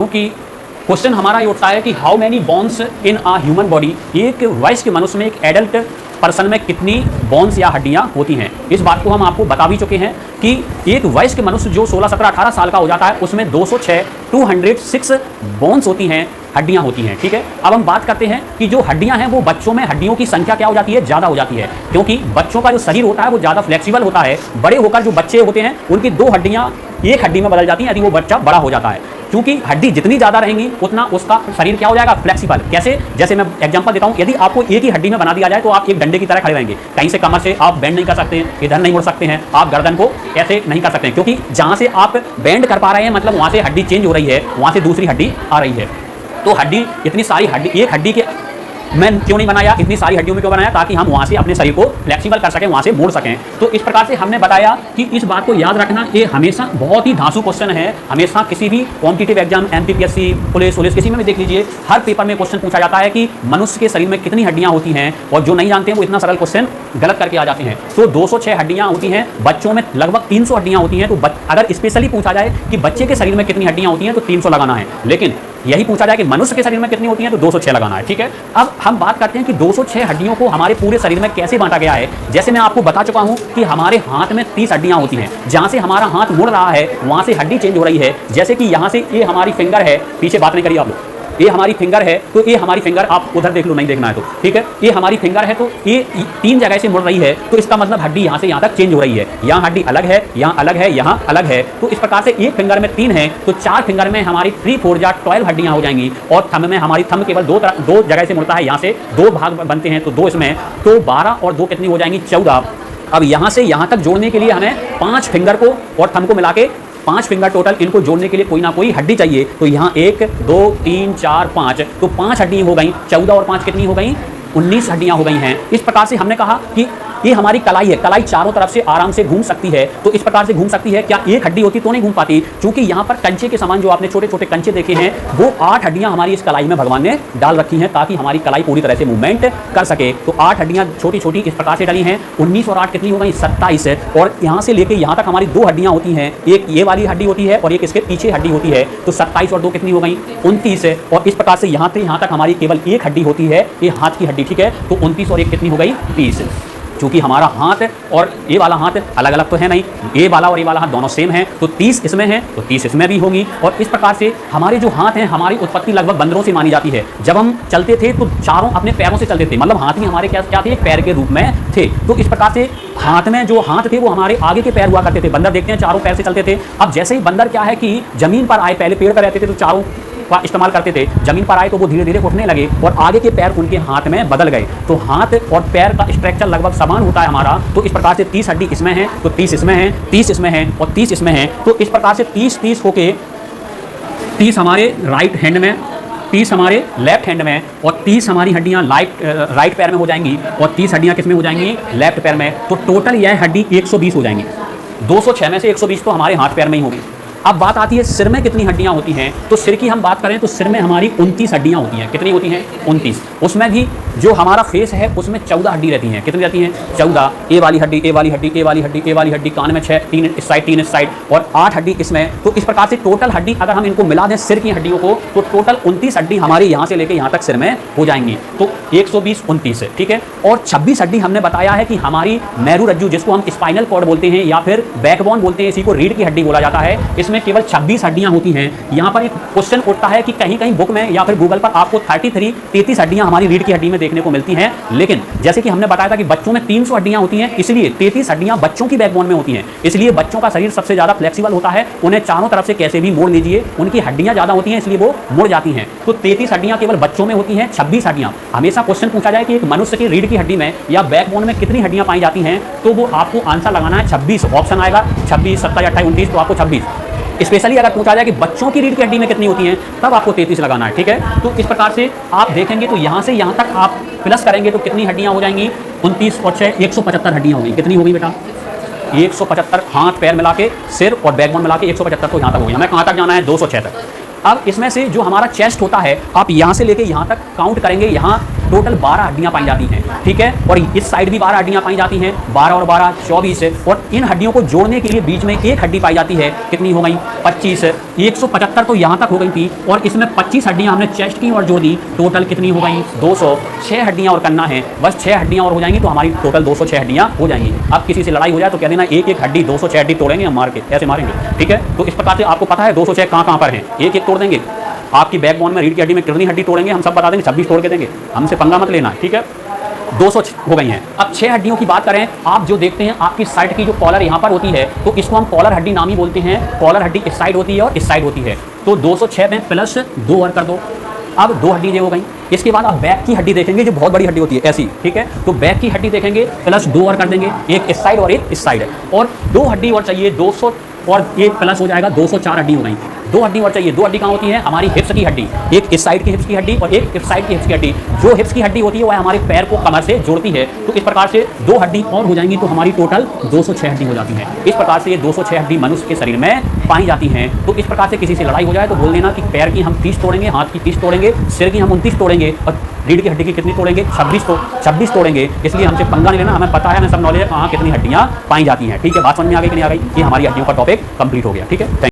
कि क्वेश्चन हमारा ये उठता है कि how many bones in a human body, एक वयस्क मनुष्य में, एक एडल्ट पर्सन में कितनी बोन्स या हड्डियां होती हैं। इस बात को हम आपको बता भी चुके हैं कि एक वयस्क मनुष्य जो 16, 17, 18 साल का हो जाता है उसमें 206 बोन्स होती हैं, हड्डियां होती हैं। ठीक है, अब हम बात करते हैं कि जो हड्डियां हैं वो बच्चों में हड्डियों की संख्या क्या हो जाती है, ज़्यादा हो जाती है, क्योंकि बच्चों का जो शरीर होता है वो ज़्यादा फ्लेक्सिबल होता है। बड़े होकर जो बच्चे होते हैं उनकी 2 हड्डियां एक हड्डी में बदल जाती हैं यदि वो बच्चा बड़ा हो जाता है, क्योंकि हड्डी जितनी ज़्यादा रहेंगी उतना उसका शरीर क्या हो जाएगा, फ्लेक्सिबल। कैसे, जैसे मैं एग्जांपल देता हूँ, यदि आपको एक ही हड्डी में बना दिया जाए तो आप एक डंडे की तरह खड़े रहेंगे, कहीं से कमर से आप बेंड नहीं कर सकते हैं, इधर नहीं मुड़ सकते हैं, आप गर्दन को ऐसे नहीं कर सकते हैं, क्योंकि जहाँ से आप बेंड कर पा रहे हैं मतलब वहाँ से हड्डी चेंज हो रही है, वहाँ से दूसरी हड्डी आ रही है। तो हड्डी, इतनी सारी हड्डी, एक हड्डी के मैं क्यों नहीं बनाया, इतनी सारी हड्डियों में क्यों बनाया, ताकि हम वहाँ से अपने शरीर को फ्लेक्सिबल कर सकें, वहाँ से मोड़ सकें। तो इस प्रकार से हमने बताया कि इस बात को याद रखना, ये हमेशा बहुत ही धांसू क्वेश्चन है। हमेशा किसी भी कॉम्पिटिटिव एग्जाम, एमपीपीएससी, पुलिस किसी में भी देख लीजिए, हर पेपर में क्वेश्चन पूछा जाता है कि मनुष्य के शरीर में कितनी हड्डियाँ होती हैं, और जो नहीं जानते हैं वो इतना सरल क्वेश्चन गलत करके आ जाते हैं। तो 206 हड्डियाँ होती हैं, बच्चों में लगभग 300 हड्डियाँ होती हैं। तो अगर स्पेशली पूछा जाए कि बच्चे के शरीर में कितनी हड्डियाँ होती हैं तो 300 लगाना है, लेकिन यही पूछा जाए कि मनुष्य के शरीर में कितनी होती हैं तो 206 लगाना है। ठीक है, अब हम बात करते हैं कि 206 हड्डियों को हमारे पूरे शरीर में कैसे बांटा गया है। जैसे मैं आपको बता चुका हूं कि हमारे हाथ में 30 हड्डियां होती हैं, जहां से हमारा हाथ मुड़ रहा है वहां से हड्डी चेंज हो रही है। जैसे कि यहां से ये हमारी फिंगर है, पीछे बात नहीं करिए आप लोग, ये हमारी फिंगर है, तो ये हमारी फिंगर आप उधर देख लो, नहीं देखना है तो ठीक है, ये हमारी फिंगर है, तो ये 3 जगह से मुड़ रही है, तो इसका मतलब हड्डी यहाँ से यहाँ तक चेंज हो रही है। यहाँ हड्डी अलग है, यहाँ अलग है, यहाँ अलग है। तो इस प्रकार से एक फिंगर में 3 है, तो 4 फिंगर में हमारी 3, 4 या 12 हड्डियाँ हो जाएंगी। और थंब में हमारी थंब केवल 2 जगह से मुड़ता है, यहाँ से 2 भाग बनते हैं, तो 2 इसमें, तो 12 और 2 कितनी हो जाएंगी, 14। अब यहाँ से यहाँ तक जोड़ने के लिए हमें 5 फिंगर को और थंब को मिला के 5 फिंगर टोटल, इनको जोड़ने के लिए कोई ना कोई हड्डी चाहिए। तो यहाँ 1, 2, 3, 4, 5, तो 5 हड्डी हो गई। 14 और 5 कितनी हो गई, 19 हड्डियाँ हो गई हैं। इस प्रकार से हमने कहा कि ये हमारी कलाई है, कलाई चारों तरफ से आराम से घूम सकती है, तो इस प्रकार से घूम सकती है। क्या एक हड्डी होती तो नहीं घूम पाती, क्योंकि यहाँ पर कंचे के समान जो आपने छोटे छोटे कंचे देखे हैं, वो 8 हड्डियाँ हमारी इस कलाई में भगवान ने डाल रखी हैं, ताकि हमारी कलाई पूरी तरह से मूवमेंट कर सके। तो 8 हड्डियाँ छोटी छोटी इस प्रकार से डली हैं। 19 और 8 कितनी हो गई, 27। और यहाँ से लेके यहाँ तक हमारी 2 हड्डियाँ होती हैं, एक ये वाली हड्डी होती है और एक इसके पीछे हड्डी होती है, तो 27 और 2 कितनी हो गई, 29। और इस प्रकार से यहाँ से यहाँ तक हमारी केवल एक हड्डी होती है, ये हाथ की हड्डी। ठीक है, तो 29 और 1 कितनी हो गई, 30। क्योंकि हमारा हाथ और ये वाला हाथ अलग अलग तो है नहीं, ये वाला और ये वाला हाथ दोनों सेम है, तो 30 इसमें है तो 30 इसमें भी होगी। और इस प्रकार से हमारे जो हाथ हैं, हमारी उत्पत्ति लगभग बंदरों से मानी जाती है। जब हम चलते थे तो चारों अपने पैरों से चलते थे, मतलब हाथ ही हमारे क्या थे, पैर के रूप में थे। तो इस प्रकार से हाथ में जो हाथ थे वो हमारे आगे के पैर हुआ करते थे। बंदर देखते हैं चारों पैर से चलते थे। अब जैसे ही बंदर क्या है कि जमीन पर आए, पहले पेड़ पर रहते थे तो चारों का इस्तेमाल करते थे, जमीन पर आए तो वो धीरे धीरे उठने लगे और आगे के पैर उनके हाथ में बदल गए। तो हाथ और पैर का स्ट्रक्चर लगभग समान होता है हमारा। तो इस प्रकार से 30 हड्डी इसमें है, तो 30 इसमें है, 30 इसमें है और 30 इसमें है। तो इस प्रकार से 30 होके 30 हमारे राइट हैंड में, 30 हमारे लेफ्ट हैंड में, और 30 हमारी हड्डियाँ राइट पैर में हो जाएंगी, और 30 हड्डियाँ किस में हो जाएंगी, लेफ्ट पैर में। तो टोटल यह हड्डी 120 हो जाएंगी। 206 में से 120 तो हमारे हाथ पैर में ही होगी। अब बात आती है सिर में कितनी हड्डियां होती हैं। तो सिर की हम बात करें तो सिर में हमारी 29 हड्डियां होती हैं। कितनी होती हैं, 29। उसमें भी जो हमारा फेस है उसमें 14 हड्डी रहती हैं। कितनी रहती हैं, 14। ए वाली हड्डी, ए वाली हड्डी, ए वाली हड्डी, ए वाली हड्डी, कान में 6, 3 इस साइड, 3 इस साइड, और 8 हड्डी इसमें। तो इस प्रकार से टोटल हड्डी अगर हम इनको मिला दें सिर की हड्डियों को, तो टोटल 29 हड्डी हमारे यहाँ से लेकर यहाँ तक सिर में हो जाएंगी। तो 120, 29, ठीक है। और 26 हड्डी हमने बताया है कि हमारी मेरू रज्जु, जिसको हम स्पाइनल कॉर्ड बोलते हैं या फिर बैकबोन बोलते हैं, इसी को रीढ़ की हड्डी बोला जाता है, इसमें केवल 26 हड्डियां होती हैं। यहाँ पर एक क्वेश्चन उठता है कि कहीं कहीं बुक में या फिर गूगल पर आपको 33 हड्डियां हमारी रीढ़ की हड्डी में देखने को मिलती हैं, लेकिन जैसे कि हमने बताया था कि बच्चों में 300 हड्डियां होती हैं, इसलिए 33 हड्डियां बच्चों की बैकबोन में होती हैं। इसलिए बच्चों का शरीर सबसे ज्यादा फ्लेक्सिबल होता है, उन्हें चारों तरफ से कैसे भी मोड़ लीजिए, उनकी हड्डियां ज्यादा होती हैं इसलिए वो मुड़ जाती हैं। तो 33 हड्डियां केवल बच्चों में होती हैं। 26 हड्डियां, हमेशा क्वेश्चन पूछा जाए कि एक मनुष्य की रीढ़ की हड्डी में या बैकबोन में कितनी हड्डियां पाई जाती हैं, तो वो आपको आंसर लगाना है 26। ऑप्शन आएगा 26, 27, 28, 29, तो आपको 26। स्पेशली अगर पूछा जाए कि बच्चों की रीढ़ की हड्डी में कितनी होती हैं, तब आपको 33 लगाना है। ठीक है, तो इस प्रकार से आप देखेंगे तो यहाँ से यहाँ तक आप प्लस करेंगे तो कितनी हड्डियाँ हो जाएंगी, 29 और 6, 175 हड्डियाँ होंगी। कितनी होगी बेटा, 175। हाथ पैर मिला के, सिर और बैकबोन मिला के 175, तो यहाँ तक होगी। हमें कहाँ तक जाना है, 206 तक। अब इसमें से जो हमारा चेस्ट होता है, आप यहाँ से लेके यहाँ तक काउंट करेंगे, यहाँ टोटल 12 हड्डियां पाई जाती हैं, ठीक है। और इस साइड भी 12 हड्डियां पाई जाती हैं, 12 और 12 24। और इन हड्डियों को जोड़ने के लिए बीच में एक हड्डी पाई जाती है, कितनी हो गई 25। 175 तो यहाँ तक हो गई थी और इसमें 25 हड्डियां हमने चेस्ट की और जोड़ दी, टोटल कितनी हो गई 200। 6 हड्डियां और करना है, बस 6 हड्डियां और हो जाएंगी तो हमारी टोटल 206 हड्डियां हो जाएंगी। अब किसी से लड़ाई हो जाए तो कह देना एक एक हड्डी 206 हड्डी तोड़ेंगे हम, मार के ऐसे मारेंगे, ठीक है। तो इस प्रकार से आपको पता है 206 कहाँ पर हैं, एक एक तोड़ देंगे। आपकी बैकबोन में रीढ़ की हड्डी में कितनी हड्डी तोड़ेंगे हम सब बता देंगे, 26 तोड़ के देंगे, हमसे पंगा मत लेना, ठीक है। 200 हो गई हैं। अब 6 हड्डियों की बात करें, आप जो देखते हैं आपकी साइड की जो कॉलर यहाँ पर होती है तो इसको हम कॉलर हड्डी नाम ही बोलते हैं। कॉलर हड्डी इस साइड होती है और इस साइड होती है। तो 206 में प्लस 2 और कर दो, अब 2 हड्डी हो गई। इसके बाद आप बैक की हड्डी देखेंगे जो बहुत बड़ी हड्डी होती है ऐसी, ठीक है। तो बैक की हड्डी देखेंगे प्लस 2 और कर देंगे, एक इस साइड और एक इस साइड, और 2 हड्डी और चाहिए 200 और ये प्लस हो जाएगा 204 हड्डी हो गई। 2 हड्डी और चाहिए, 2 हड्डी कहाँ होती है हमारी हिप्स की हड्डी, एक इस साइड की हिप्स की हड्डी और एक इस साइड की हिप्स की हड्डी। जो हिप्स की हड्डी होती है वह हमारे पैर को कमर से जोड़ती है। तो इस प्रकार से 2 हड्डी और हो जाएंगी तो हमारी टोटल 206 हड्डी हो जाती है। इस प्रकार से ये 206 हड्डी मनुष्य के शरीर में पाई जाती हैं। तो इस प्रकार से किसी से लड़ाई हो जाए तो बोल देना कि पैर की हम 30 तोड़ेंगे, हाथ की 30 तोड़ेंगे, सिर की हम 29 तोड़ेंगे और रीढ़ की हड्डी की कितनी तोड़ेंगे 26 तोड़ेंगे। इसलिए हमसे पंगा नहीं लेना, हमें पता है, हमें सब नॉलेज है कहाँ कितनी हड्डियाँ पाई जाती हैं, ठीक है। बात समझ में आ गई कि नहीं आ गई, ये हमारी हड्डियों का टॉपिक कंप्लीट हो गया, ठीक है।